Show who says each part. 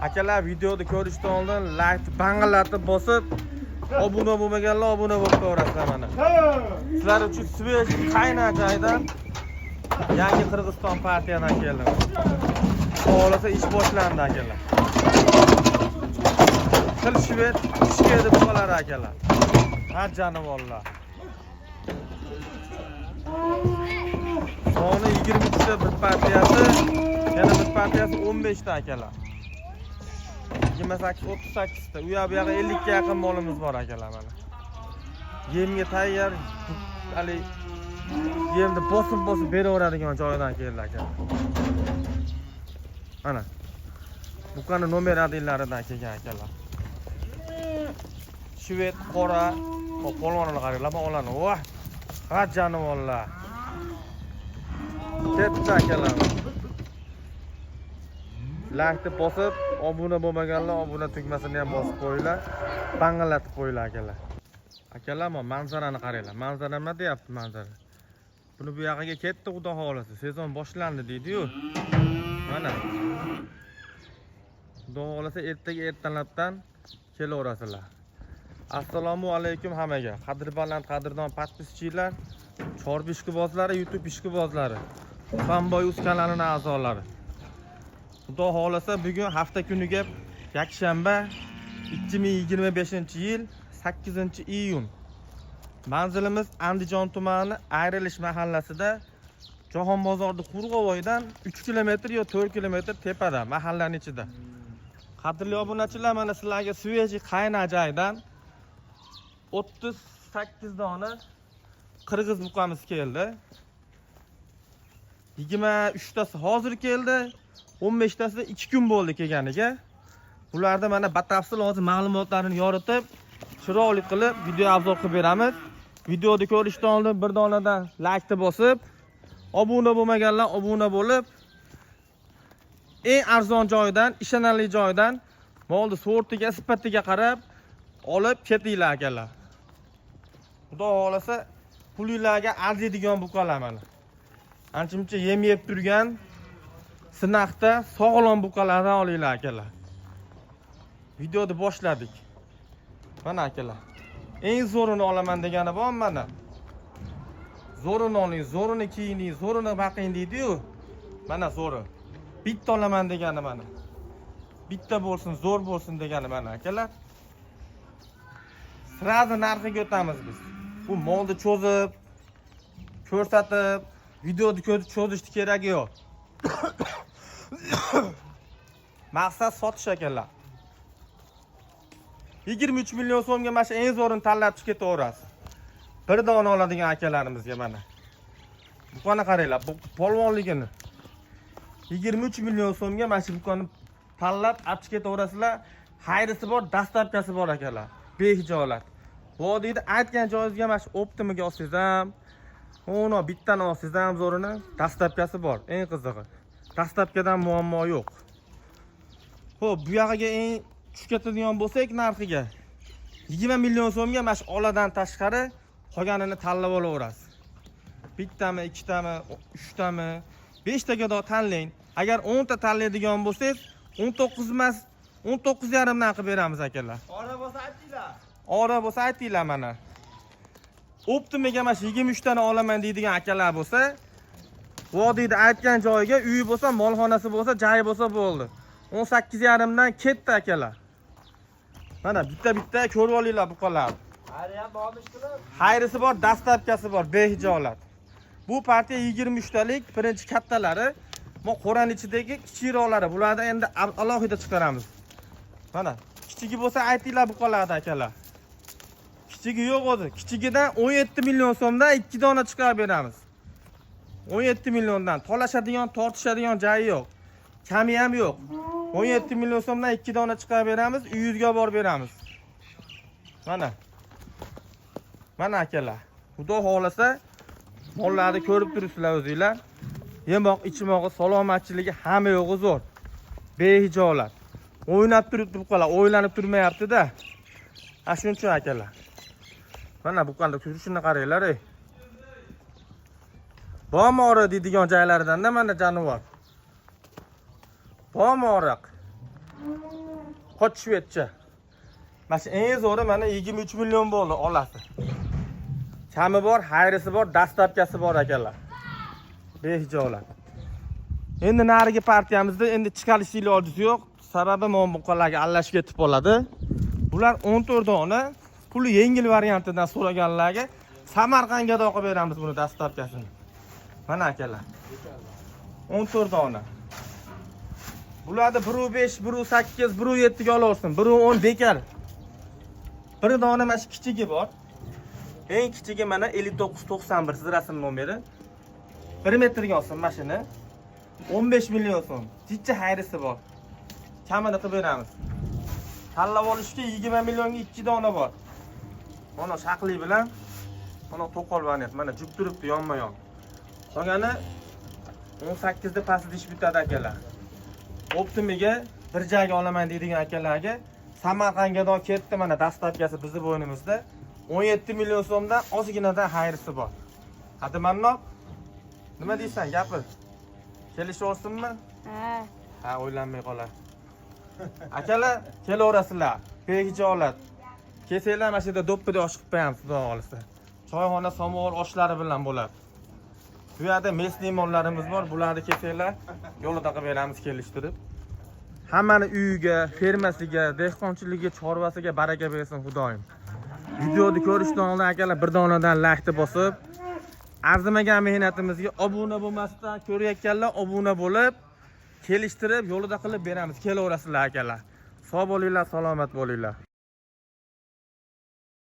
Speaker 1: Akalar videoni ko'rishdan oldin like bang'alatib bosib, obuna bo'lmaganlar obuna bo'lib qo'yasizlar mana. Sizlar uchun svesh qayna joydan yangi Qirg'iziston partiyadan keldim. Xohlasa ish boshlandi akalar. Qil shvet ishga deb qolar akalar. Ha jonivorlar. Soni 20 ta bir partiyasi, yana bir partiyasi 15 ta akalar. 28-38 ta. U yoq bu yoqqa 50 ga yaqin molimiz bor akalar mana. Yemga tayyor, hali yemni bosib beraveradigan joydan keldi akalar. Mana. Buqani nomer adillaridan kelgan akalar. Shvet, qora, polvonlarga qaranglar, men olaman. Voh! Ha jonivorlar. Ketdi akalar. Like bosib, obuna bo'lmaganlar obuna tugmasini ham bosib qo'yinglar. Bang'alatib qo'yinglar akalar. Akalar, manzarani qaranglar. Manzara nima deyapti manzara? Buni bu yoqqa ketdi xudo xolasa. Sezon boshlandi deydi-yu. Mana. Xudo xolasa ertaga ertalabdan kelaverasizlar. Assalomu alaykum hammaga. Qadrbaland, qadrdon podpischilar, Chorbi ishqibozlari, YouTube ishqibozlari, Fanboy.uz kanalining a'zolari. Xudo xolasa bugun hafta kuniga yakshanba 2025-yil 8-iyun. Manzilimiz Andijon tumani Ayrilish mahallasida Jahon bozorida Qurg'ovoydan 3 kilometr yo 4 kilometr tepada, mahallaning ichida. Qadrli obunachilar, mana sizlarga sveji qayna joydan 38 dona qirg'iz buqamiz keldi. 23 tasi hozir keldi. 15 tasi 2 kun bo'ldi kelganiga. Bularda mana batafsil hozir ma'lumotlarini yoritib, chiroyli qilib video obzor qilib beramiz. Videoni ko'rishdan oldin bir donadan like bosib, obuna bo'lmaganlar obuna bo'lib, eng arzon joydan, ishonarli joydan molni sortiga, sifatiga qarab olib ketinglar akalar. Xudo xolasa pulinglarga arziydigan buqalar mana. Ancha-muncha yem yeb turgan sinaqda sog'lom buqalardan olinglar akalar. Videoni boshladik. Mana akalar. Eng zo'rini olaman degani bor mana. Zo'rini oling, zo'rini kiyining, zo'rini baqing deydi-yu. Mana zo'ri. Bitta olaman degani mana. Bitta bo'lsin, zo'r bo'lsin degani mana akalar. Sirazi narxiga o'tamiz biz. Bu molni cho'zib, ko'rsatib, videoni cho'zishni keragi yo'q. Maqsad sotish akalar. 23 million so'mga mana shu eng zo'rini tanlab chiqib ketaverasiz. Bir dona oladigan akalarimizga mana. Buqani qaranglar, bu polvonligini. 23 million so'mga mana shu buqani tanlab olib chiqib ketaverasizlar. Xayrisi bor, dastlabkasi bor akalar. Behijolat. Vodiyda aytgan joyingizga mana shu optimiga olsangiz ham, ono bittani olsangiz ham zo'rini, dastlabkasi bor. Eng qizig'i. Dastlabkadan muammo yo'q. Xo'p, bu yoqqa eng tushib ketadigan bo'lsak narxiga 20 million so'mga mana shu oladan tashqari qolganini tanlab olaverasiz. Bittami, ikkitami, 3 tami, 5 taga tanlang. Agar 10 ta tanlaydigan bo'lsangiz, 19 emas, 19,5 dan qilib beramiz akalar.
Speaker 2: Ora bo'lsa aytinglar.
Speaker 1: Ora bo'lsa aytinglar mana. Optimiga mana shu 23 tani olaman deydigan akalar bo'lsa, vodiyda aytgan joyiga uyi bo'lsa, molxonasi bo'lsa, joyi bo'lsa bo'ldi. 18,5 dan ketdi akalar. Mana bitta ko'rib olinglar buqalar.
Speaker 2: Hariyam bormish qilib.
Speaker 1: Xayrisi bor, dastlabkasi bor, behijolat. Bu partiya 23 talik birinchi kattalari, mo qo'ran ichidagi kichikroqlari. Bularni endi alohida chiqaramiz. Mana, kichigi bo'lsa aytinglar buqalarda akalar. Kichigi yo'q o'zi. Kichigidan 17 million so'mdan 2 dona chiqarib beramiz. 17 milliondan tolashadigan, tortishadigan joyi yo'q. Kami ham yo'q. 17 million so'mdan 2 dona chiqarib beramiz, uyingizga borib beramiz. Mana. Mana akalar. Xudo xolasa mollarni ko'rib turibsizlar o'zingizlar. Yemoq, ichmog'i, salomatchiligi hamma yo'g'i zo'r. Behijolat. O'ynab turibdi buqalar, o'ylanib turmayapti-da. Ha shuncha akalar. Mana buqani turishini qaranglar, Bormi ora deydigan joylaridan-da mana jonivor. Bomoriq. Qochshvetcha. Mana shu eng zo'ri mana 23 million bo'ldi olasi. Chami bor, hayrisi bor, dastlabkasi bor akalar. Behijolat. Endi narigi partiyamizda endi chiqarish iloji yo'q. Sababi mana buqalarga allashib ketib qoladi. Bular 14 dona puli yengil variantidan so'raganlarga Samarqandga o'qib beramiz buni dastlabkasini. Mana akalar. 14 dona. Bularda 1.5, 1.8, 1.7 ga olaversin. 1.10 bekar. Bir dona mana shu kichigi bor. Eng kichigi mana 5991 siz rasm nomeri. 1 metrga olsin mashina. 15 million so'm. Jichcha hayrisi bor. Kamini qilib beramiz. Tanlab olishga 20 millionga 2 dona bor. Mana shaqli bilan mana to'qol variant. Mana jub turibdi yonma-yon. Qolgani 18 da past dish bitadi akalar. Optimiga bir joyga olaman deydigan akalarga Samarqandga ketdi mana dastlabkasi bizni bo'ynimizda 17 million so'mdan ozginadan hayrisi bor. Hadimannoq nima deysan, gapir. Kelishaversinmi? Ha, o'ylanmay qolar. Akalar, kelaverasizlar. Behijolat. Kesanglar mana shu yerda do'ppida osh qilib qo'yamiz, xudo xolisa. Choyxona, samovar oshlari bilan bo'ladi. Bu yerda mes limonlarimiz bor, bularni kesanglar, yo'lida qilib beramiz kelishtirib. Hammani uyiga, fermasiga, dehqonchiligiga, chorvasiga baraka bersin Xudoyim. Videoni ko'rishdan oldin akalar bir donadan like bosib, arzimagan mehnatimizga obuna bo'lmasdan ko'rayotganlar obuna bo'lib, kelishtirib yo'lida qilib beramiz. Kelaverasizlar akalar. Sog' bo'linglar, salomat bo'linglar.